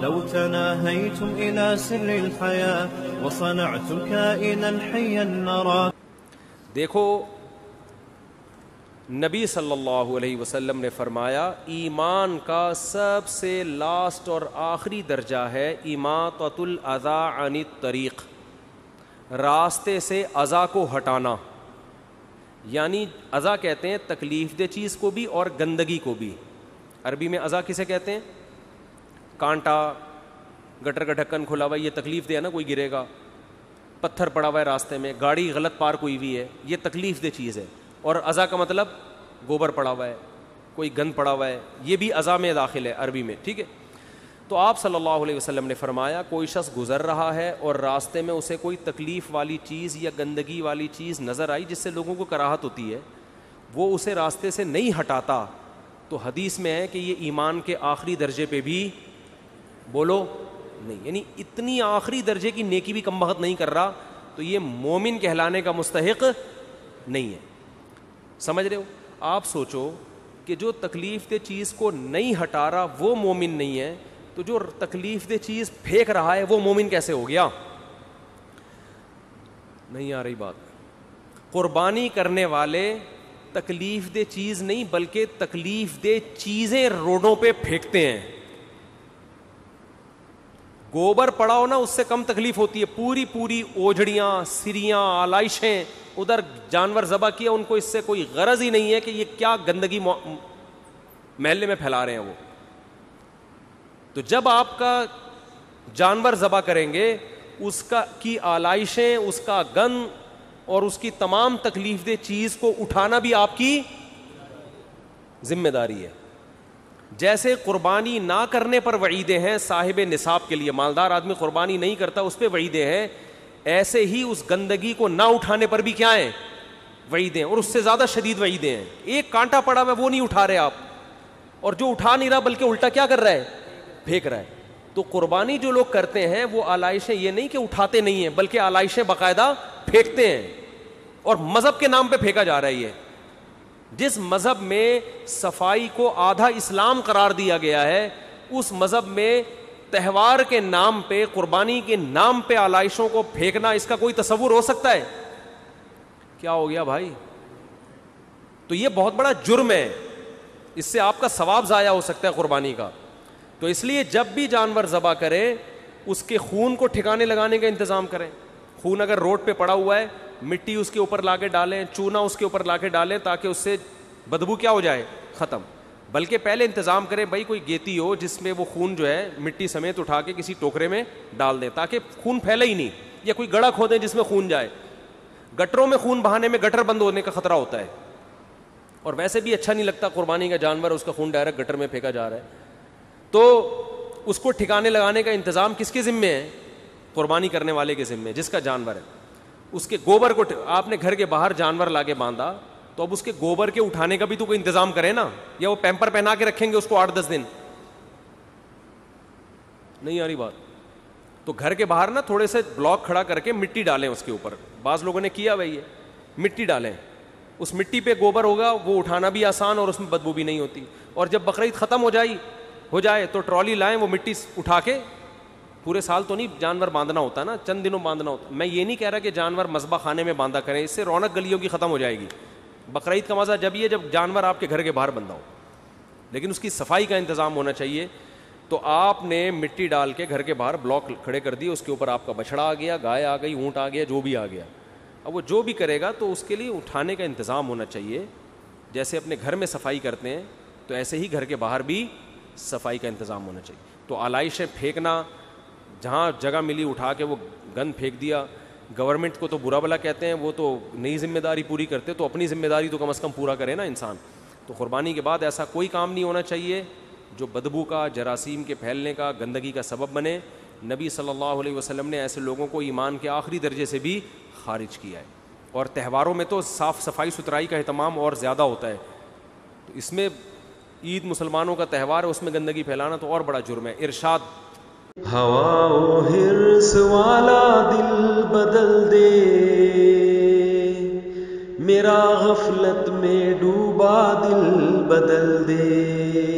لو تناهيتم إلى سر الحياة وصنعتم كائنا حيا نرى. دیکھو نبی صلی اللہ علیہ وسلم نے فرمایا ایمان کا سب سے لاسٹ اور آخری درجہ ہے اماطۃ الاذی عن الطریق، راستے سے اذا کو ہٹانا. یعنی اذا کہتے ہیں تکلیف دہ چیز کو بھی اور گندگی کو بھی. عربی میں اذا کسے کہتے ہیں؟ کانٹا، گٹر کا ڈھکن کھلا ہوا ہے، یہ تکلیف دہ ہے نا، کوئی گرے گا. پتھر پڑا ہوا ہے راستے میں، گاڑی غلط پارک ہوئی ہوئی ہے، یہ تکلیف دہ چیز ہے. اور اذا کا مطلب گوبر پڑا ہوا ہے، کوئی گند پڑا ہوا ہے، یہ بھی اذا میں داخل ہے عربی میں. ٹھیک ہے، تو آپ صلی اللہ علیہ وسلم نے فرمایا کوئی شخص گزر رہا ہے اور راستے میں اسے کوئی تکلیف والی چیز یا گندگی والی چیز نظر آئی جس سے لوگوں کو کراہت ہوتی ہے، وہ اسے راستے سے نہیں ہٹاتا، تو حدیث میں ہے کہ یہ ایمان کے آخری درجے پہ بھی بولو نہیں، یعنی اتنی آخری درجے کی نیکی بھی کم بخت نہیں کر رہا، تو یہ مومن کہلانے کا مستحق نہیں ہے. سمجھ رہے ہو؟ آپ سوچو کہ جو تکلیف دہ چیز کو نہیں ہٹا رہا وہ مومن نہیں ہے، تو جو تکلیف دہ چیز پھینک رہا ہے وہ مومن کیسے ہو گیا؟ نہیں آ رہی بات. قربانی کرنے والے تکلیف دہ چیز نہیں بلکہ تکلیف دہ چیزیں روڈوں پہ پھینکتے ہیں. گوبر پڑا ہو نا اس سے کم تکلیف ہوتی ہے، پوری اوجھڑیاں، سریاں، آلائشیں، ادھر جانور ذبح کیا، ان کو اس سے کوئی غرض ہی نہیں ہے کہ یہ کیا گندگی محلے میں پھیلا رہے ہیں وہ. تو جب آپ کا جانور ذبح کریں گے اس کا کی آلائشیں، اس کا گند اور اس کی تمام تکلیف دہ چیز کو اٹھانا بھی آپ کی ذمہ داری ہے. جیسے قربانی نہ کرنے پر وعیدیں ہیں صاحب نصاب کے لیے، مالدار آدمی قربانی نہیں کرتا اس پہ وعیدیں ہیں، ایسے ہی اس گندگی کو نہ اٹھانے پر بھی کیا ہیں؟ وعیدیں، اور اس سے زیادہ شدید وعیدیں ہیں. ایک کانٹا پڑا ہوا وہ نہیں اٹھا رہے آپ، اور جو اٹھا نہیں رہا بلکہ الٹا کیا کر رہا ہے؟ پھینک رہا ہے. تو قربانی جو لوگ کرتے ہیں وہ آلائشیں یہ نہیں کہ اٹھاتے نہیں ہیں بلکہ آلائشیں باقاعدہ پھینکتے ہیں، اور مذہب کے نام پہ پھینکا جا رہا ہے. یہ جس مذہب میں صفائی کو آدھا اسلام قرار دیا گیا ہے، اس مذہب میں تہوار کے نام پہ، قربانی کے نام پہ آلائشوں کو پھینکنا، اس کا کوئی تصور ہو سکتا ہے؟ کیا ہو گیا بھائی؟ تو یہ بہت بڑا جرم ہے، اس سے آپ کا ثواب ضائع ہو سکتا ہے قربانی کا. تو اس لیے جب بھی جانور ذبح کرے اس کے خون کو ٹھکانے لگانے کا انتظام کریں. خون اگر روڈ پہ پڑا ہوا ہے، مٹی اس کے اوپر لا کے ڈالیں، چونا اس کے اوپر لا کے ڈالیں تاکہ اس سے بدبو کیا ہو جائے؟ ختم. بلکہ پہلے انتظام کریں بھائی کوئی گیتی ہو جس میں وہ خون جو ہے مٹی سمیت اٹھا کے کسی ٹوکرے میں ڈال دیں تاکہ خون پھیلے ہی نہیں، یا کوئی گڑھا کھودیں جس میں خون جائے. گٹروں میں خون بہانے میں گٹر بند ہونے کا خطرہ ہوتا ہے، اور ویسے بھی اچھا نہیں لگتا قربانی کا جانور اس کا خون ڈائریکٹ گٹر میں پھینکا جا رہا ہے. تو اس کو ٹھکانے لگانے کا انتظام کس کے ذمے ہے؟ قربانی کرنے والے کے ذمے، جس کا جانور ہے. اس کے گوبر کو آپ نے گھر کے باہر جانور لا کے باندھا تو اب اس کے گوبر کے اٹھانے کا بھی تو کوئی انتظام کرے نا، یا وہ پیمپر پہنا کے رکھیں گے اس کو 8-10 دن؟ نہیں آ رہی بات. تو گھر کے باہر نا تھوڑے سے بلاک کھڑا کر کے مٹی ڈالیں اس کے اوپر. بعض لوگوں نے کیا بھائی، مٹی ڈالیں، اس مٹی پہ گوبر ہوگا، وہ اٹھانا بھی آسان اور اس میں بدبو بھی نہیں ہوتی. اور جب بقرعید ختم ہو جائے تو ٹرالی لائیں، وہ مٹی اٹھا کے، پورے سال تو نہیں جانور باندھنا ہوتا نا، چند دنوں باندھنا ہوتا. میں یہ نہیں کہہ رہا کہ جانور مذبح خانے میں باندھا کریں، اس سے رونق گلیوں کی ختم ہو جائے گی. بقرعید کا مزہ جب یہ جب جانور آپ کے گھر کے باہر بندھا ہو، لیکن اس کی صفائی کا انتظام ہونا چاہیے. تو آپ نے مٹی ڈال کے گھر کے باہر بلاک کھڑے کر دیے، اس کے اوپر آپ کا بچڑا آ گیا، گائے آ گئی، اونٹ آ گیا، جو بھی آ گیا. اب وہ جو بھی کرے گا تو اس کے لیے اٹھانے کا انتظام ہونا چاہیے. جیسے اپنے گھر میں صفائی کرتے ہیں تو ایسے ہی گھر کے باہر بھی صفائی کا انتظام ہونا چاہیے. تو آلائشیں پھینکنا، جہاں جگہ ملی اٹھا کے وہ گند پھینک دیا. گورنمنٹ کو تو برا بلا کہتے ہیں، وہ تو نئی ذمہ داری پوری کرتے، تو اپنی ذمہ داری تو کم از کم پورا کرے نا انسان. تو قربانی کے بعد ایسا کوئی کام نہیں ہونا چاہیے جو بدبو کا، جراثیم کے پھیلنے کا، گندگی کا سبب بنے. نبی صلی اللہ علیہ وسلم نے ایسے لوگوں کو ایمان کے آخری درجے سے بھی خارج کیا ہے. اور تہواروں میں تو صاف صفائی ستھرائی کا اہتمام اور زیادہ ہوتا ہے. تو اس میں عید مسلمانوں کا تہوار ہے، اس میں گندگی پھیلانا تو اور بڑا جرم ہے. ارشاد: ہوا و حرص والا دل بدل دے، میرا غفلت میں ڈوبا دل بدل دے.